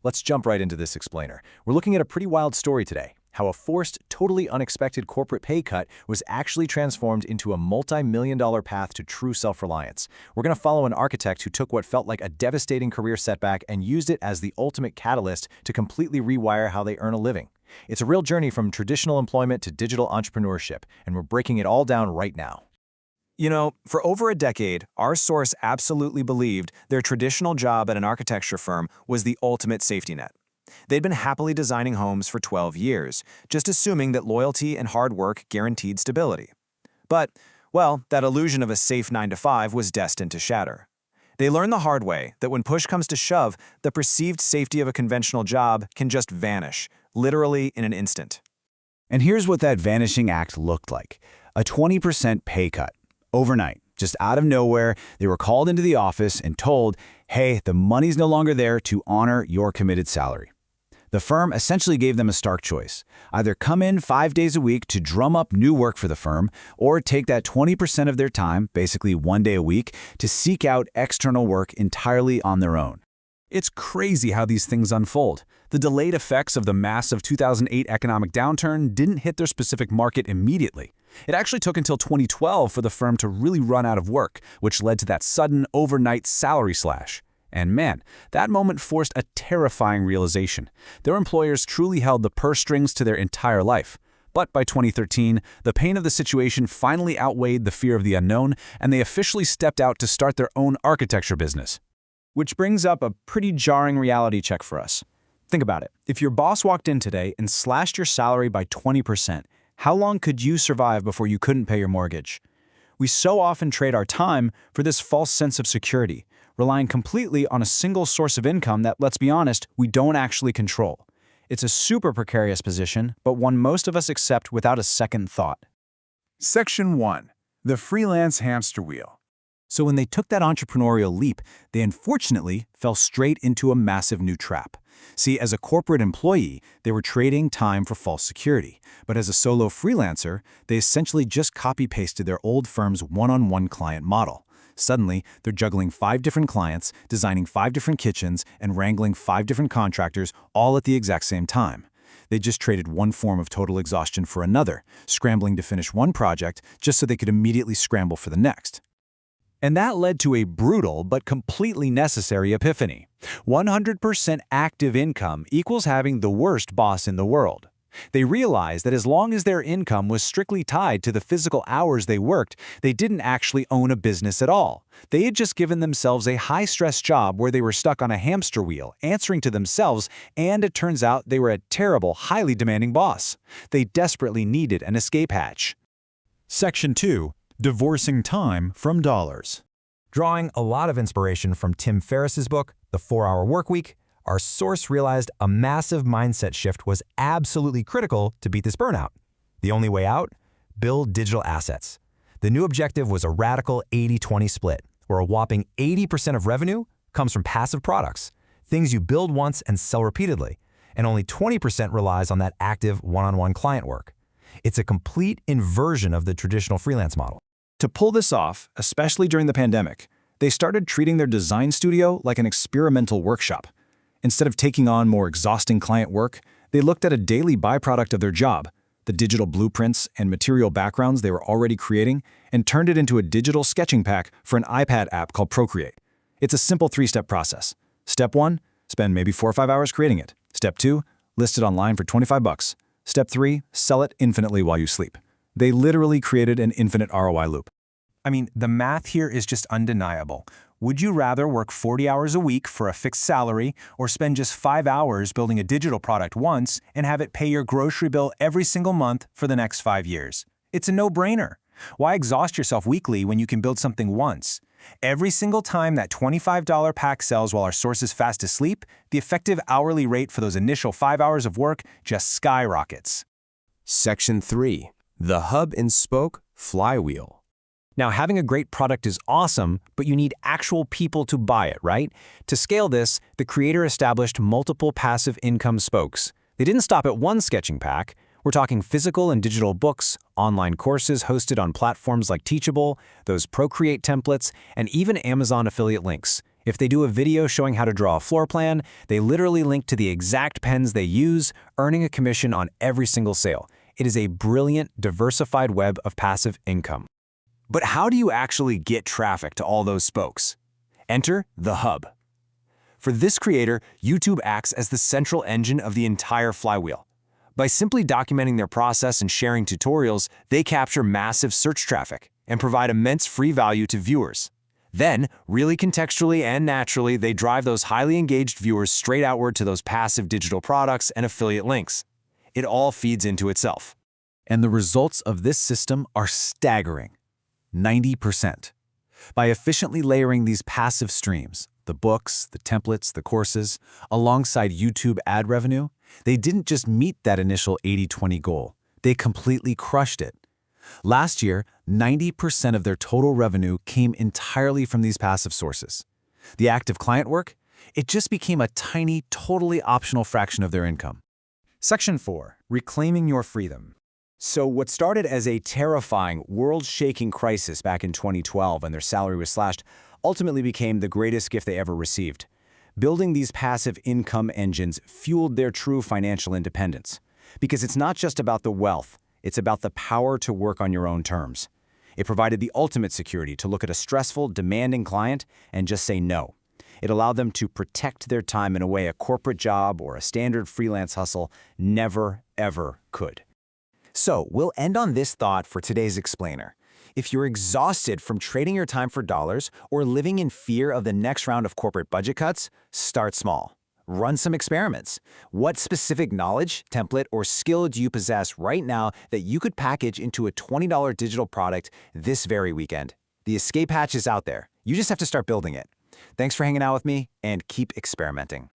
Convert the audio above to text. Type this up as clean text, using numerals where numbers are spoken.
Let's jump right into this explainer. We're looking at a pretty wild story today, how a forced, totally unexpected corporate pay cut was actually transformed into a multi-million-dollar path to true self-reliance. We're going to follow an architect who took what felt like a devastating career setback and used it as the ultimate catalyst to completely rewire how they earn a living. It's a real journey from traditional employment to digital entrepreneurship, and we're breaking it all down right now. You know, for over a decade, our source absolutely believed their traditional job at an architecture firm was the ultimate safety net. They'd been happily designing homes for 12 years, just assuming that loyalty and hard work guaranteed stability. But, well, that illusion of a safe 9-to-5 was destined to shatter. They learned the hard way that when push comes to shove, the perceived safety of a conventional job can just vanish, literally in an instant. And here's what that vanishing act looked like: a 20% pay cut. Overnight, just out of nowhere, they were called into the office and told, hey, the money's no longer there to honor your committed salary. The firm essentially gave them a stark choice: either come in 5 days a week to drum up new work for the firm, or take that 20% of their time, basically 1 day a week, to seek out external work entirely on their own. It's crazy how these things unfold. The delayed effects of the massive 2008 economic downturn didn't hit their specific market immediately. It actually took until 2012 for the firm to really run out of work, which led to that sudden, overnight salary slash. And man, that moment forced a terrifying realization. Their employers truly held the purse strings to their entire life. But by 2013, the pain of the situation finally outweighed the fear of the unknown, and they officially stepped out to start their own architecture business. Which brings up a pretty jarring reality check for us. Think about it. If your boss walked in today and slashed your salary by 20%, how long could you survive before you couldn't pay your mortgage? We so often trade our time for this false sense of security, relying completely on a single source of income that, let's be honest, we don't actually control. It's a super precarious position, but one most of us accept without a second thought. Section 1. The freelance hamster wheel. So when they took that entrepreneurial leap, they unfortunately fell straight into a massive new trap. See, as a corporate employee, they were trading time for false security. But as a solo freelancer, they essentially just copy-pasted their old firm's one-on-one client model. Suddenly, they're juggling 5 different clients, designing 5 different kitchens, and wrangling 5 different contractors all at the exact same time. They just traded one form of total exhaustion for another, scrambling to finish one project just so they could immediately scramble for the next. And that led to a brutal but completely necessary epiphany. 100% active income equals having the worst boss in the world. They realized that as long as their income was strictly tied to the physical hours they worked, they didn't actually own a business at all. They had just given themselves a high-stress job where they were stuck on a hamster wheel, answering to themselves, and it turns out they were a terrible, highly demanding boss. They desperately needed an escape hatch. Section 2. Divorcing time from dollars. Drawing a lot of inspiration from Tim Ferriss's book, The 4-Hour Workweek, our source realized a massive mindset shift was absolutely critical to beat this burnout. The only way out? Build digital assets. The new objective was a radical 80-20 split, where a whopping 80% of revenue comes from passive products, things you build once and sell repeatedly, and only 20% relies on that active one-on-one client work. It's a complete inversion of the traditional freelance model. To pull this off, especially during the pandemic, they started treating their design studio like an experimental workshop. Instead of taking on more exhausting client work, they looked at a daily byproduct of their job, the digital blueprints and material backgrounds they were already creating, and turned it into a digital sketching pack for an iPad app called Procreate. It's a simple 3-step process. Step 1, spend maybe 4 or 5 hours creating it. Step 2, list it online for $25. Step 3, sell it infinitely while you sleep. They literally created an infinite ROI loop. I mean, the math here is just undeniable. Would you rather work 40 hours a week for a fixed salary or spend just 5 hours building a digital product once and have it pay your grocery bill every single month for the next 5 years? It's a no-brainer. Why exhaust yourself weekly when you can build something once? Every single time that $25 pack sells while our source is fast asleep, the effective hourly rate for those initial 5 hours of work just skyrockets. Section 3. The hub and spoke flywheel. Now, having a great product is awesome, but you need actual people to buy it, right? To scale this, the creator established multiple passive income spokes. They didn't stop at one sketching pack. We're talking physical and digital books, online courses hosted on platforms like Teachable, those Procreate templates, and even Amazon affiliate links. If they do a video showing how to draw a floor plan, they literally link to the exact pens they use, earning a commission on every single sale. It is a brilliant, diversified web of passive income. But how do you actually get traffic to all those spokes? Enter the hub. For this creator, YouTube acts as the central engine of the entire flywheel. By simply documenting their process and sharing tutorials, they capture massive search traffic and provide immense free value to viewers. Then, really contextually and naturally, they drive those highly engaged viewers straight outward to those passive digital products and affiliate links. It all feeds into itself. And the results of this system are staggering. 90%. By efficiently layering these passive streams, the books, the templates, the courses, alongside YouTube ad revenue, they didn't just meet that initial 80-20 goal. They completely crushed it. Last year, 90% of their total revenue came entirely from these passive sources. The active client work, it just became a tiny, totally optional fraction of their income. Section 4. Reclaiming your freedom. So what started as a terrifying, world-shaking crisis back in 2012 when their salary was slashed ultimately became the greatest gift they ever received. Building these passive income engines fueled their true financial independence. Because it's not just about the wealth, it's about the power to work on your own terms. It provided the ultimate security to look at a stressful, demanding client and just say no. It allowed them to protect their time in a way a corporate job or a standard freelance hustle never, ever could. So, we'll end on this thought for today's explainer. If you're exhausted from trading your time for dollars or living in fear of the next round of corporate budget cuts, start small. Run some experiments. What specific knowledge, template, or skill do you possess right now that you could package into a $20 digital product this very weekend? The escape hatch is out there. You just have to start building it. Thanks for hanging out with me, and keep experimenting.